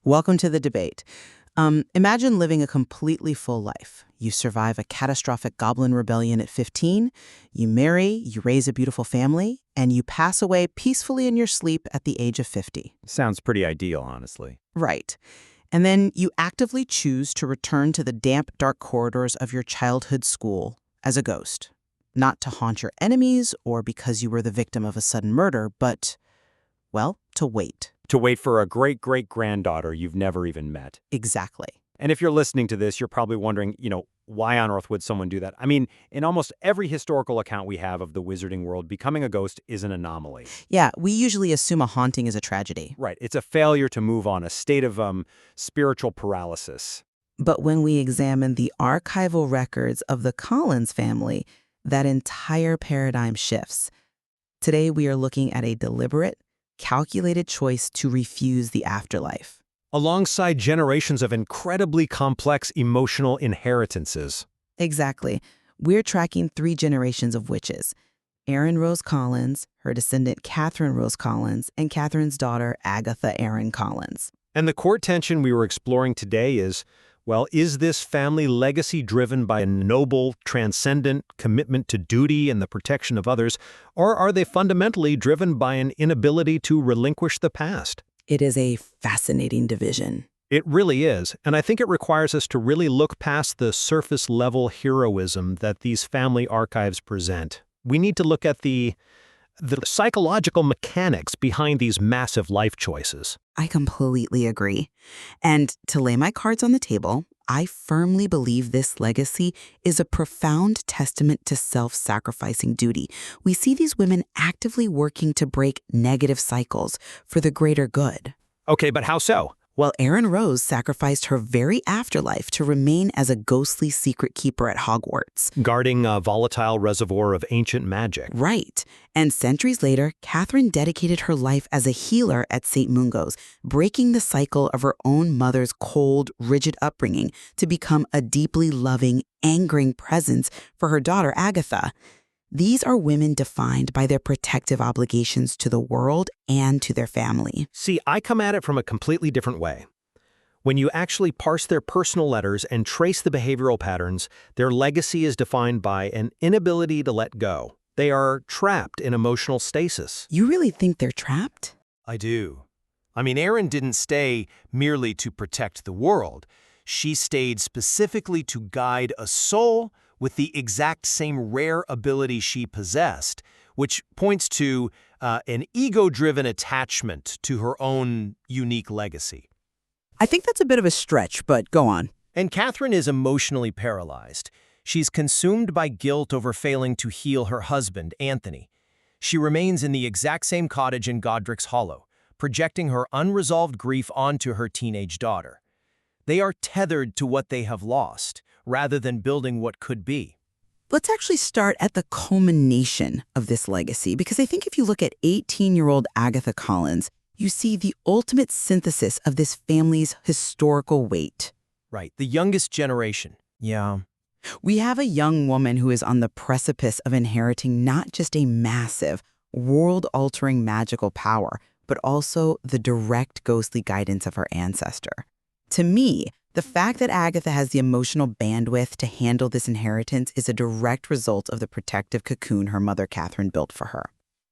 Welcome to the debate. Imagine living a completely full life. You survive a catastrophic goblin rebellion at 15, you marry, you raise a beautiful family, and you pass away peacefully in your sleep at the age of 50. Sounds pretty ideal, honestly. Right. And then you actively choose to return to the damp, dark corridors of your childhood school as a ghost. Not to haunt your enemies or because you were the victim of a sudden murder, but, well, to wait. To wait for a great-great-granddaughter you've never even met. Exactly. And if you're listening to this, you're probably wondering, why on earth would someone do that? I mean, in almost every historical account we have of the wizarding world, becoming a ghost is an anomaly. Yeah, we usually assume a haunting is a tragedy. Right. It's a failure to move on, a state of spiritual paralysis. But when we examine the archival records of the Collins family, that entire paradigm shifts. Today, we are looking at a deliberate, calculated choice to refuse the afterlife. Alongside generations of incredibly complex emotional inheritances. Exactly. We're tracking 3 generations of witches. Erin Rose Collins, her descendant Katherine Rose Collins, and Katherine's daughter Agatha Erin Collins. And the core tension we were exploring today is, well, is this family legacy driven by a noble, transcendent commitment to duty and the protection of others, or are they fundamentally driven by an inability to relinquish the past? It is a fascinating division. It really is, and I think it requires us to really look past the surface-level heroism that these family archives present. We need to look at the psychological mechanics behind these massive life choices. I completely agree. And to lay my cards on the table, I firmly believe this legacy is a profound testament to self-sacrificing duty. We see these women actively working to break negative cycles for the greater good. Okay, but how so? Well, Erin Rose sacrificed her very afterlife to remain as a ghostly secret keeper at Hogwarts. Guarding a volatile reservoir of ancient magic. Right. And centuries later, Katherine dedicated her life as a healer at St. Mungo's, breaking the cycle of her own mother's cold, rigid upbringing to become a deeply loving, angering presence for her daughter Agatha. These are women defined by their protective obligations to the world and to their family. See, I come at it from a completely different way. When you actually parse their personal letters and trace the behavioral patterns, their legacy is defined by an inability to let go. They are trapped in emotional stasis. You really think they're trapped? I do. I mean, Erin didn't stay merely to protect the world. She stayed specifically to guide a soul with the exact same rare ability she possessed, which points to an ego-driven attachment to her own unique legacy. I think that's a bit of a stretch, but go on. And Katherine is emotionally paralyzed. She's consumed by guilt over failing to heal her husband, Anthony. She remains in the exact same cottage in Godric's Hollow, projecting her unresolved grief onto her teenage daughter. They are tethered to what they have lost, rather than building what could be. Let's actually start at the culmination of this legacy, because I think if you look at 18-year-old Agatha Collins, you see the ultimate synthesis of this family's historical weight. Right, the youngest generation. Yeah. We have a young woman who is on the precipice of inheriting not just a massive, world-altering magical power, but also the direct ghostly guidance of her ancestor. To me, the fact that Agatha has the emotional bandwidth to handle this inheritance is a direct result of the protective cocoon her mother Katherine built for her.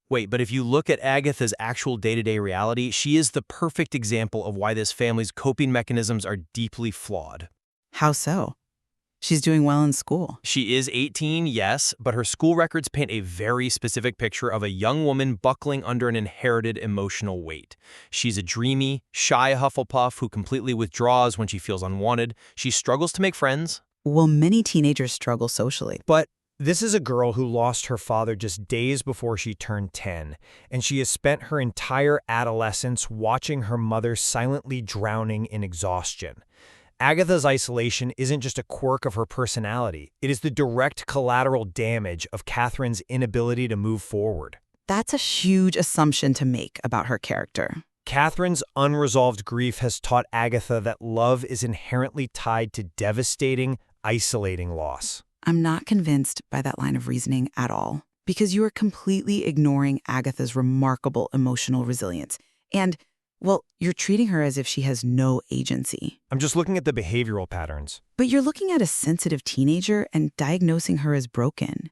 Wait, but if you look at Agatha's actual day-to-day reality, she is the perfect example of why this family's coping mechanisms are deeply flawed. How so? She's doing well in school. She is 18, yes, but her school records paint a very specific picture of a young woman buckling under an inherited emotional weight. She's a dreamy, shy Hufflepuff who completely withdraws when she feels unwanted. She struggles to make friends. Well, many teenagers struggle socially. But this is a girl who lost her father just days before she turned 10, and she has spent her entire adolescence watching her mother silently drowning in exhaustion. Agatha's isolation isn't just a quirk of her personality. It is the direct collateral damage of Katherine's inability to move forward. That's a huge assumption to make about her character. Katherine's unresolved grief has taught Agatha that love is inherently tied to devastating, isolating loss. I'm not convinced by that line of reasoning at all, because you are completely ignoring Agatha's remarkable emotional resilience. And Well, you're treating her as if she has no agency. I'm just looking at the behavioral patterns. But you're looking at a sensitive teenager and diagnosing her as broken.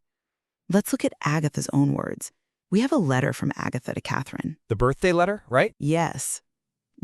Let's look at Agatha's own words. We have a letter from Agatha to Katherine. The birthday letter, right? Yes.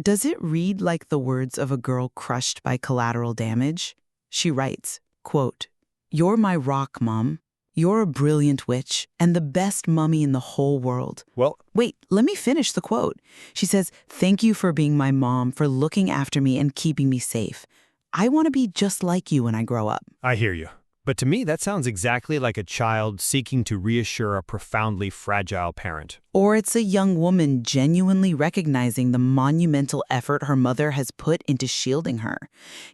Does it read like the words of a girl crushed by collateral damage? She writes, quote, "You're my rock, Mom. You're a brilliant witch and the best mummy in the whole world." Well, Wait, let me finish the quote. She says, "Thank you for being my mom, for looking after me and keeping me safe. I want to be just like you when I grow up." I hear you. But to me, that sounds exactly like a child seeking to reassure a profoundly fragile parent. Or it's a young woman genuinely recognizing the monumental effort her mother has put into shielding her.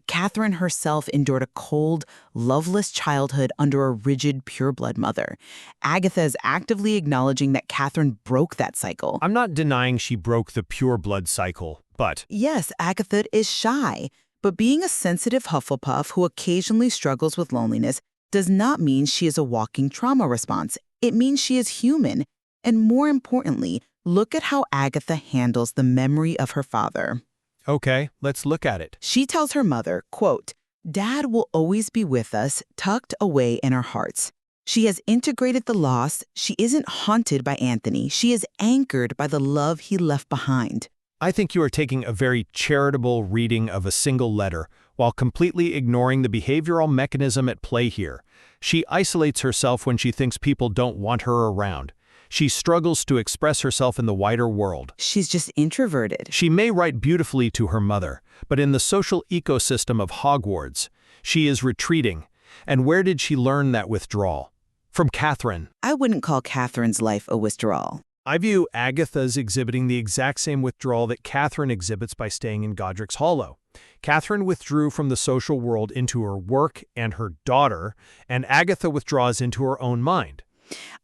Katherine herself endured a cold, loveless childhood under a rigid, pureblood mother. Agatha is actively acknowledging that Katherine broke that cycle. I'm not denying she broke the pure blood cycle, but Yes, Agatha is shy, but being a sensitive Hufflepuff who occasionally struggles with loneliness does not mean she is a walking trauma response. It means she is human. And more importantly, look at how Agatha handles the memory of her father. okay, let's look at it. She tells her mother, quote, "Dad will always be with us, tucked away in our hearts." She has integrated the loss. She isn't haunted by Anthony. She is anchored by the love he left behind. I think you are taking a very charitable reading of a single letter, while completely ignoring the behavioral mechanism at play here. She isolates herself when she thinks people don't want her around. She struggles to express herself in the wider world. She's just introverted. She may write beautifully to her mother, but in the social ecosystem of Hogwarts, she is retreating. And where did she learn that withdrawal? From Katherine. I wouldn't call Katherine's life a withdrawal. I view Agatha's exhibiting the exact same withdrawal that Katherine exhibits by staying in Godric's Hollow. Katherine withdrew from the social world into her work and her daughter, and Agatha withdraws into her own mind.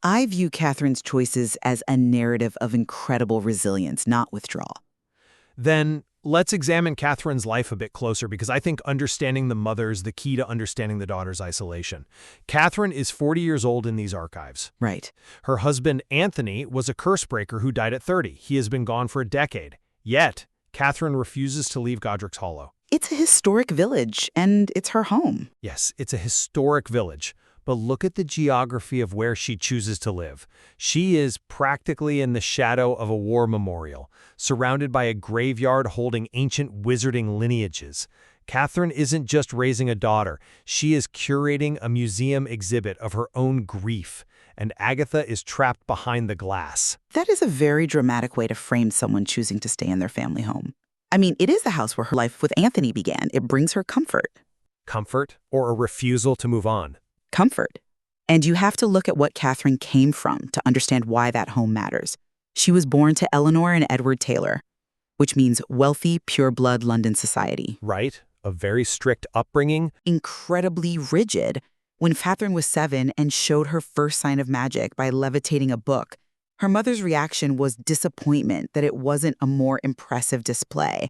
I view Katherine's choices as a narrative of incredible resilience, not withdrawal. Then let's examine Katherine's life a bit closer, because I think understanding the mother is the key to understanding the daughter's isolation. Katherine is 40 years old in these archives. Right. Her husband, Anthony, was a curse-breaker who died at 30. He has been gone for a decade. Yet, Katherine refuses to leave Godric's Hollow. It's a historic village, and it's her home. Yes, it's a historic village. But look at the geography of where she chooses to live. She is practically in the shadow of a war memorial, surrounded by a graveyard holding ancient wizarding lineages. Katherine isn't just raising a daughter, she is curating a museum exhibit of her own grief, and Agatha is trapped behind the glass. That is a very dramatic way to frame someone choosing to stay in their family home. I mean, it is the house where her life with Anthony began. It brings her comfort. Comfort or a refusal to move on? Comfort. And you have to look at what Katherine came from to understand why that home matters. She was born to Eleanor and Edward Taylor, which means wealthy, pure-blood London society. Right. A very strict upbringing. Incredibly rigid. When Katherine was 7 and showed her first sign of magic by levitating a book, her mother's reaction was disappointment that it wasn't a more impressive display.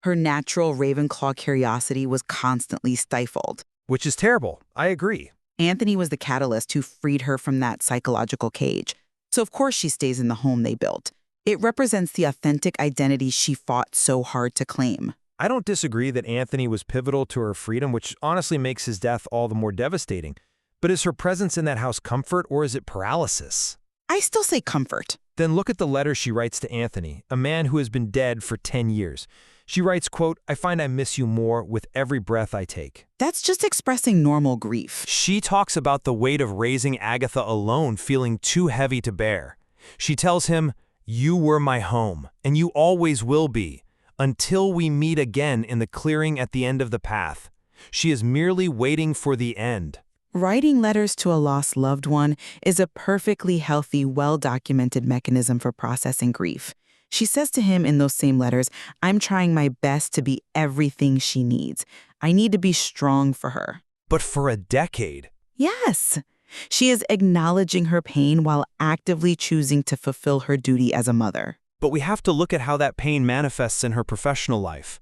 Her natural Ravenclaw curiosity was constantly stifled. Which is terrible. I agree. Anthony was the catalyst who freed her from that psychological cage. So of course she stays in the home they built. It represents the authentic identity she fought so hard to claim. I don't disagree that Anthony was pivotal to her freedom, which honestly makes his death all the more devastating. But is her presence in that house comfort, or is it paralysis? I still say comfort. Then look at the letter she writes to Anthony, a man who has been dead for 10 years. She writes, quote, "I find I miss you more with every breath I take." That's just expressing normal grief. She talks about the weight of raising Agatha alone feeling too heavy to bear. She tells him, "You were my home, and you always will be, until we meet again in the clearing at the end of the path." She is merely waiting for the end. Writing letters to a lost loved one is a perfectly healthy, well-documented mechanism for processing grief. She says to him in those same letters, "I'm trying my best to be everything she needs. I need to be strong for her." But for a decade. Yes. She is acknowledging her pain while actively choosing to fulfill her duty as a mother. But we have to look at how that pain manifests in her professional life.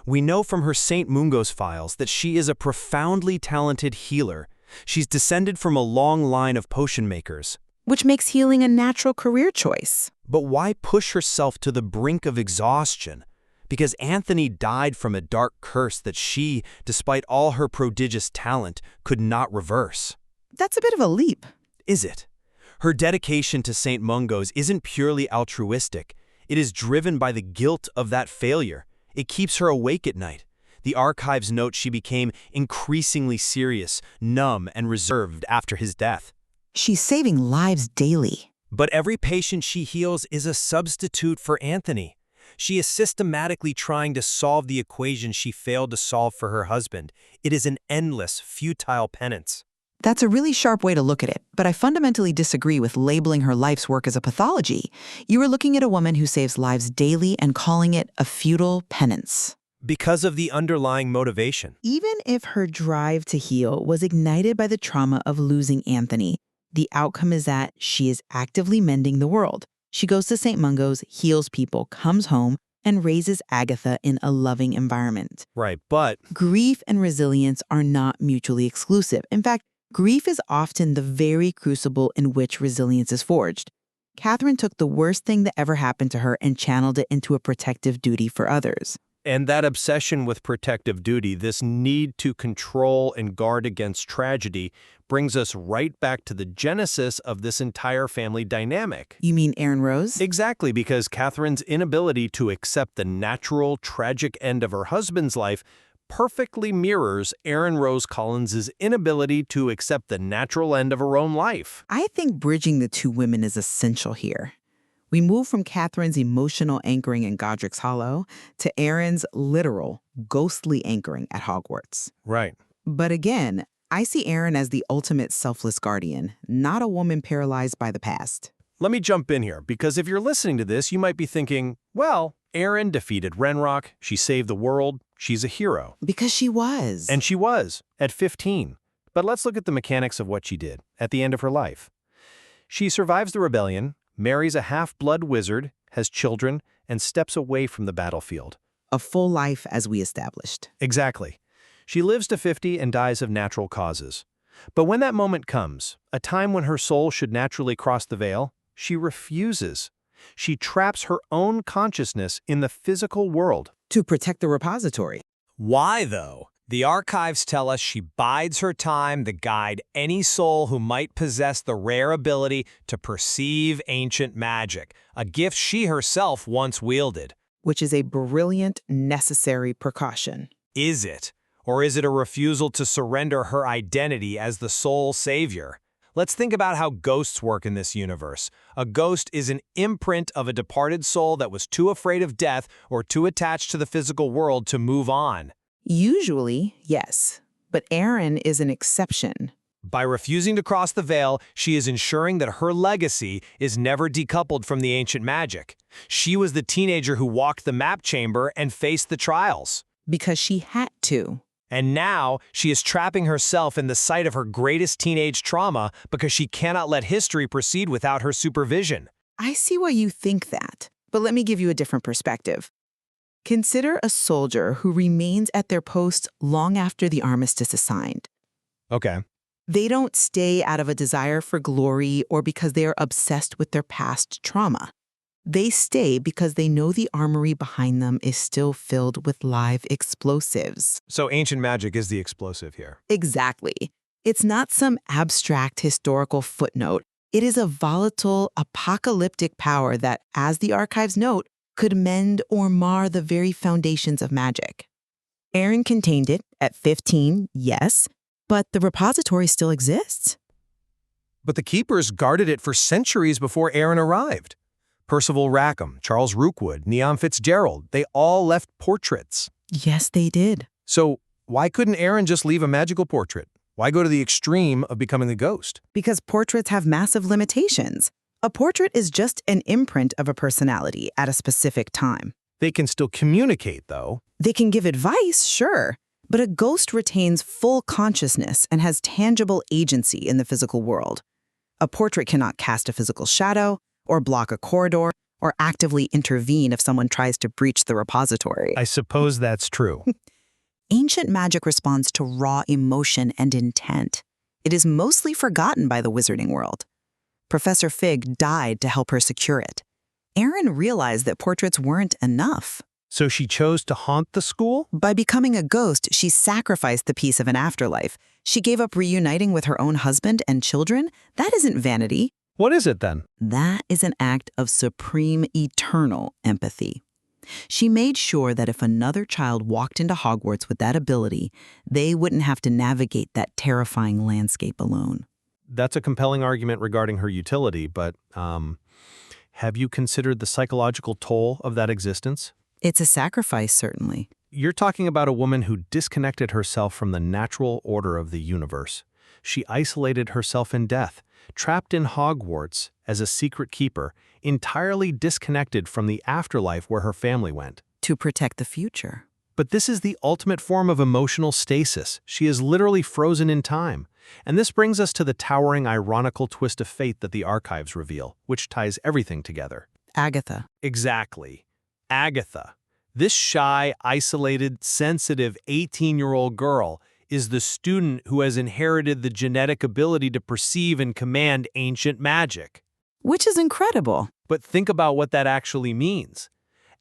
We know from her St. Mungo's files that she is a profoundly talented healer. She's descended from a long line of potion makers. Which makes healing a natural career choice. But why push herself to the brink of exhaustion? because Anthony died from a dark curse that she, despite all her prodigious talent, could not reverse. That's a bit of a leap. Is it? Her dedication to St. Mungo's isn't purely altruistic. It is driven by the guilt of that failure. It keeps her awake at night. The archives note she became increasingly serious, numb, and reserved after his death. She's saving lives daily. But every patient she heals is a substitute for Anthony. She is systematically trying to solve the equation she failed to solve for her husband. It is an endless, futile penance. That's a really sharp way to look at it, but I fundamentally disagree with labeling her life's work as a pathology. You are looking at a woman who saves lives daily and calling it a futile penance. Because of the underlying motivation. Even if her drive to heal was ignited by the trauma of losing Anthony, the outcome is that she is actively mending the world. She goes to St. Mungo's, heals people, comes home, and raises Agatha in a loving environment. Right, but Grief and resilience are not mutually exclusive. In fact, grief is often the very crucible in which resilience is forged. Katherine took the worst thing that ever happened to her and channeled it into a protective duty for others. And that obsession with protective duty, this need to control and guard against tragedy, brings us right back to the genesis of this entire family dynamic. You mean Erin Rose? Exactly, because Katherine's inability to accept the natural, tragic end of her husband's life perfectly mirrors Erin Rose Collins' inability to accept the natural end of her own life. I think bridging the two women is essential here. We move from Katherine's emotional anchoring in Godric's Hollow to Erin's literal, ghostly anchoring at Hogwarts. Right. But again, I see Erin as the ultimate selfless guardian, not a woman paralyzed by the past. Let me jump in here, because if you're listening to this, you might be thinking, well, Erin defeated Renrock, she saved the world, she's a hero. Because she was. And she was, at 15. But let's look at the mechanics of what she did at the end of her life. She survives the rebellion, marries a half-blood wizard, has children, and steps away from the battlefield. A full life, as we established. Exactly. She lives to 50 and dies of natural causes. But when that moment comes, a time when her soul should naturally cross the veil, she refuses. She traps her own consciousness in the physical world. To protect the repository. Why, though? The archives tell us she bides her time to guide any soul who might possess the rare ability to perceive ancient magic, a gift she herself once wielded. Which is a brilliant, necessary precaution. Is it? Or is it a refusal to surrender her identity as the sole savior? Let's think about how ghosts work in this universe. A ghost is an imprint of a departed soul that was too afraid of death or too attached to the physical world to move on. Usually, yes. But Erin is an exception. By refusing to cross the veil, she is ensuring that her legacy is never decoupled from the ancient magic. She was the teenager who walked the map chamber and faced the trials. Because she had to. And now, she is trapping herself in the site of her greatest teenage trauma because she cannot let history proceed without her supervision. I see why you think that, but let me give you a different perspective. Consider a soldier who remains at their post long after the armistice is signed. Okay. They don't stay out of a desire for glory or because they are obsessed with their past trauma. They stay because they know the armory behind them is still filled with live explosives. So ancient magic is the explosive here. Exactly. It's not some abstract historical footnote. It is a volatile, apocalyptic power that, as the archives note, could mend or mar the very foundations of magic. Erin contained it at 15, yes, but the repository still exists. But the keepers guarded it for centuries before Erin arrived. Percival Rackham, Charles Rookwood, Neon Fitzgerald, they all left portraits. Yes, they did. So why couldn't Erin just leave a magical portrait? Why go to the extreme of becoming a ghost? Because portraits have massive limitations. A portrait is just an imprint of a personality at a specific time. They can still communicate, though. They can give advice, sure, but a ghost retains full consciousness and has tangible agency in the physical world. A portrait cannot cast a physical shadow, or block a corridor, or actively intervene if someone tries to breach the repository. I suppose that's true. Ancient magic responds to raw emotion and intent. It is mostly forgotten by the wizarding world. Professor Fig died to help her secure it. Erin realized that portraits weren't enough. So she chose to haunt the school? By becoming a ghost, she sacrificed the peace of an afterlife. She gave up reuniting with her own husband and children. That isn't vanity. What is it then? That is an act of supreme, eternal empathy. She made sure that if another child walked into Hogwarts with that ability, they wouldn't have to navigate that terrifying landscape alone. That's a compelling argument regarding her utility, but have you considered the psychological toll of that existence? It's a sacrifice, certainly. You're talking about a woman who disconnected herself from the natural order of the universe. She isolated herself in death, trapped in Hogwarts as a secret keeper, entirely disconnected from the afterlife where her family went. To protect the future. But this is the ultimate form of emotional stasis. She is literally frozen in time. And this brings us to the towering, ironical twist of fate that the archives reveal, which ties everything together. Agatha. Exactly. Agatha. This shy, isolated, sensitive 18-year-old girl is the student who has inherited the genetic ability to perceive and command ancient magic. Which is incredible. But think about what that actually means.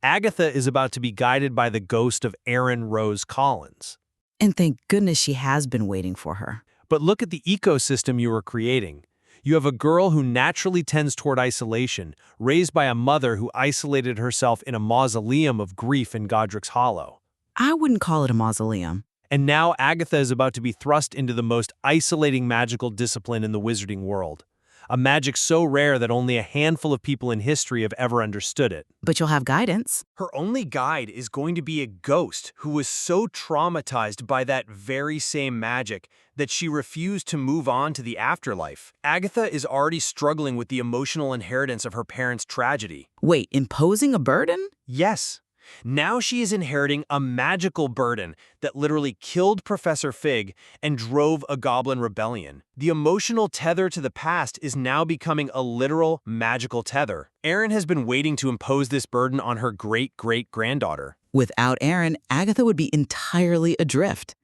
Agatha is about to be guided by the ghost of Erin Rose Collins. And thank goodness she has been waiting for her. But look at the ecosystem you are creating. You have a girl who naturally tends toward isolation, raised by a mother who isolated herself in a mausoleum of grief in Godric's Hollow. I wouldn't call it a mausoleum. And now Agatha is about to be thrust into the most isolating magical discipline in the wizarding world. A magic so rare that only a handful of people in history have ever understood it. But you'll have guidance. Her only guide is going to be a ghost who was so traumatized by that very same magic that she refused to move on to the afterlife. Agatha is already struggling with the emotional inheritance of her parents' tragedy. Wait, imposing a burden? Yes. Now she is inheriting a magical burden that literally killed Professor Fig and drove a goblin rebellion. The emotional tether to the past is now becoming a literal magical tether. Erin has been waiting to impose this burden on her great-great-granddaughter. Without Erin, Agatha would be entirely adrift.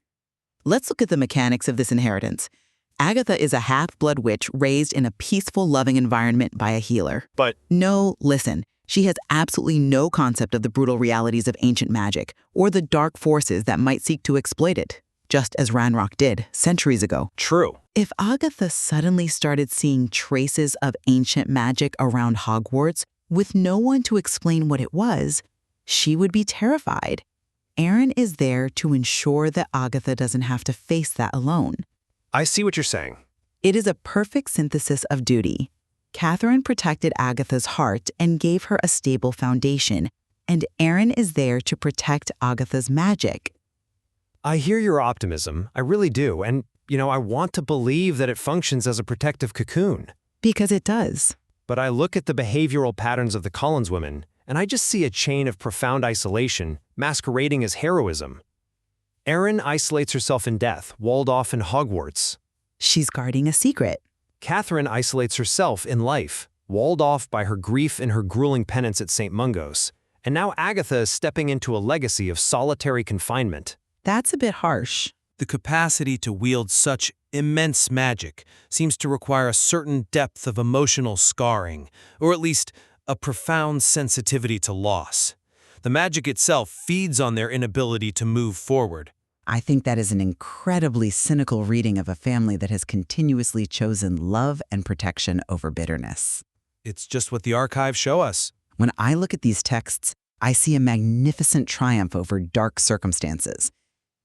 Let's look at the mechanics of this inheritance. Agatha is a half-blood witch raised in a peaceful, loving environment by a healer. But No, listen. She has absolutely no concept of the brutal realities of ancient magic or the dark forces that might seek to exploit it, just as Ranrock did centuries ago. true. If Agatha suddenly started seeing traces of ancient magic around Hogwarts with no one to explain what it was, she would be terrified. Erin is there to ensure that Agatha doesn't have to face that alone. I see what you're saying. It is a perfect synthesis of duty. Katherine protected Agatha's heart and gave her a stable foundation, and Erin is there to protect Agatha's magic. I hear your optimism, I really do, and, I want to believe that it functions as a protective cocoon. Because it does. But I look at the behavioral patterns of the Collins women, and I just see a chain of profound isolation masquerading as heroism. Erin isolates herself in death, walled off in Hogwarts. She's guarding a secret. Katherine isolates herself in life, walled off by her grief and her grueling penance at St. Mungo's. And now Agatha is stepping into a legacy of solitary confinement. That's a bit harsh. The capacity to wield such immense magic seems to require a certain depth of emotional scarring, or at least a profound sensitivity to loss. The magic itself feeds on their inability to move forward. I think that is an incredibly cynical reading of a family that has continuously chosen love and protection over bitterness. It's just what the archives show us. When I look at these texts, I see a magnificent triumph over dark circumstances.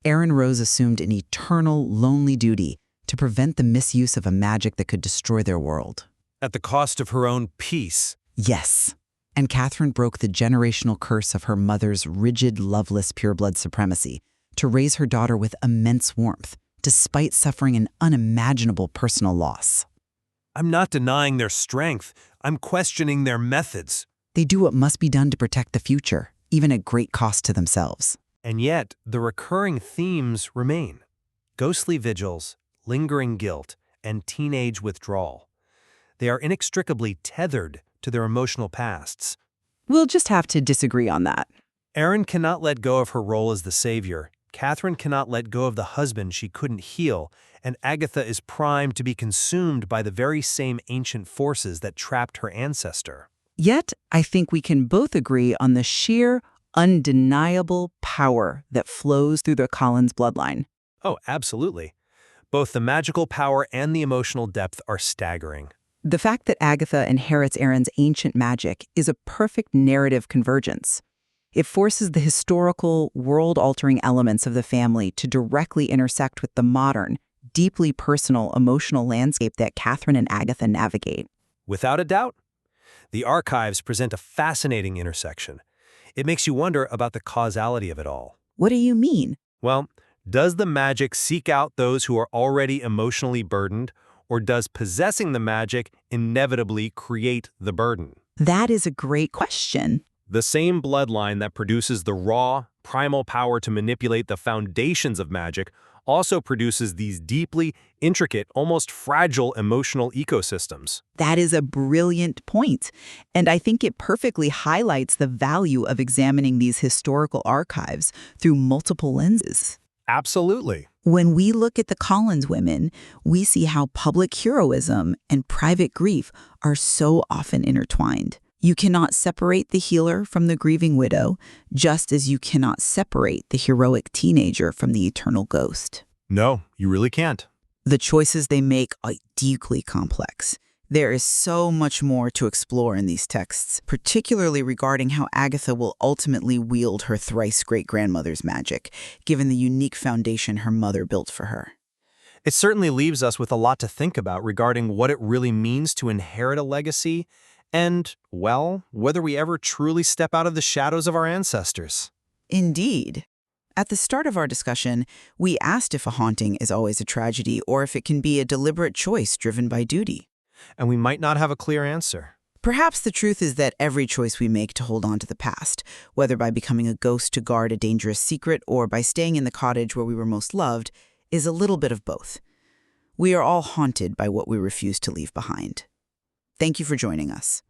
Erin Rose assumed an eternal, lonely duty to prevent the misuse of a magic that could destroy their world. At the cost of her own peace. Yes. And Katherine broke the generational curse of her mother's rigid, loveless, pureblood supremacy to raise her daughter with immense warmth, despite suffering an unimaginable personal loss. I'm not denying their strength. I'm questioning their methods. They do what must be done to protect the future, even at great cost to themselves. And yet, the recurring themes remain. Ghostly vigils, lingering guilt, and teenage withdrawal. They are inextricably tethered to their emotional pasts. We'll just have to disagree on that. Erin cannot let go of her role as the savior. Katherine cannot let go of the husband she couldn't heal, and Agatha is primed to be consumed by the very same ancient forces that trapped her ancestor. Yet, I think we can both agree on the sheer, undeniable power that flows through the Collins bloodline. Oh, absolutely. Both the magical power and the emotional depth are staggering. The fact that Agatha inherits Erin's ancient magic is a perfect narrative convergence. It forces the historical, world-altering elements of the family to directly intersect with the modern, deeply personal, emotional landscape that Katherine and Agatha navigate. Without a doubt. The archives present a fascinating intersection. It makes you wonder about the causality of it all. What do you mean? Well, does the magic seek out those who are already emotionally burdened, or does possessing the magic inevitably create the burden? That is a great question. The same bloodline that produces the raw, primal power to manipulate the foundations of magic also produces these deeply intricate, almost fragile emotional ecosystems. That is a brilliant point, and I think it perfectly highlights the value of examining these historical archives through multiple lenses. Absolutely. When we look at the Collins women, we see how public heroism and private grief are so often intertwined. You cannot separate the healer from the grieving widow, just as you cannot separate the heroic teenager from the eternal ghost. No, you really can't. The choices they make are deeply complex. There is so much more to explore in these texts, particularly regarding how Agatha will ultimately wield her thrice great-grandmother's magic, given the unique foundation her mother built for her. It certainly leaves us with a lot to think about regarding what it really means to inherit a legacy and, well, whether we ever truly step out of the shadows of our ancestors. Indeed. At the start of our discussion, we asked if a haunting is always a tragedy or if it can be a deliberate choice driven by duty. And we might not have a clear answer. Perhaps the truth is that every choice we make to hold on to the past, whether by becoming a ghost to guard a dangerous secret or by staying in the cottage where we were most loved, is a little bit of both. We are all haunted by what we refuse to leave behind. Thank you for joining us.